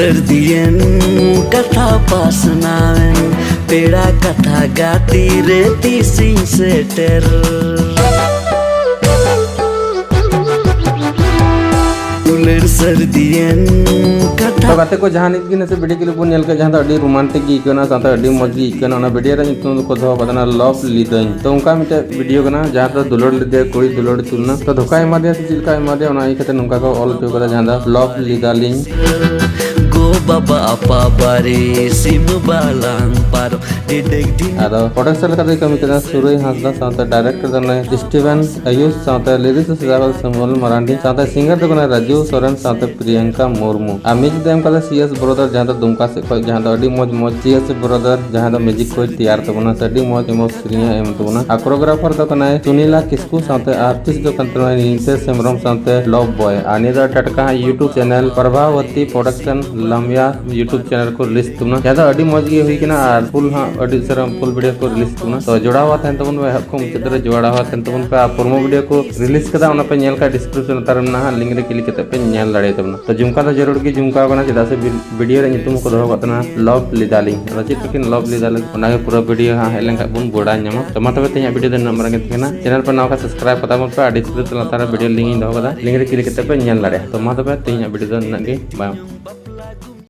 सर्दियन कथा पासनावन पेड़ा कथा गाती रहती सिंह सेटर उलर सर्दियन तो गाते को जहां नित गिने से वीडियो क्लिप बन नेल के जहां अडी रोमांटिक गी इकना साथ अडी मौज गी इकना ना वीडियो रे नितुम को दो बदना लव लिदन तो उनका मिटे वीडियो कना जहां तो दुलोड़ लिदे कोई दुलोड़ तुलना तो धोखा एमा दे चिलका एमा दे ओना इकते नुका को ऑल पे कदा जहां लव लिदालिंग गो बाबा अपा बारे सिम बालांग पारो डिडेक दिन आदा प्रोडक्शन का कमी कना सुरई हासदा साथ डायरेक्टर दने स्टीवन आयुष साथ लिरिक्स सजावल समोल मरांडी साथ सिंगर तो कना राजू सोरेन साथ प्रियंका मुर्मू आ म्यूजिक देम कदा सीएस ब्रदर जहां दुमका से कोई जहां अडी मौज मौज सीएस ब्रदर जहां म्यूजिक को तैयार तबना से अडी मौज मौज श्रीया एम तबना आ कोरियोग्राफर तो कना सुनीला किस्कू साथ आर्टिस्ट जो कंट्रोल नीचे सेमरम साथ लव बॉय आने दा टटका यूट्यूब चैनल प्रभावती प्रोडक्शन लमिया यूट्यूब चैनल को रिलीज तुमना ज्यादा अडी मौज गे हुई किना आर फुल हां अडी सरम फुल वीडियो को रिलीज तुमना तो जोड़ा हुआ था तबन वे हकम चित्र जोड़ा हुआ था तबन पे प्रोमो वीडियो को रिलीज कदा उना पे नेल का डिस्क्रिप्शन तरम ना लिंक रे क्लिक करते पे नेल दाड़े तबना तो झुमका तो जरूर की झुमका कना चदा से वीडियो रे नितुम को दो कतना लव लिदाली रचित किन लव लिदाली ओना के पूरा वीडियो हां हेलें का बुन बोड़ा न्यामा तो मा तबे ते वीडियो दे नंबर के थेना चैनल पर नाव का सब्सक्राइब पता मत पे डिस्क्रिप्शन तारा वीडियो लिंक दो कदा लिंक रे क्लिक करते पे नेल दाड़े तो मा तबे ते वीडियो दे नगे बाय।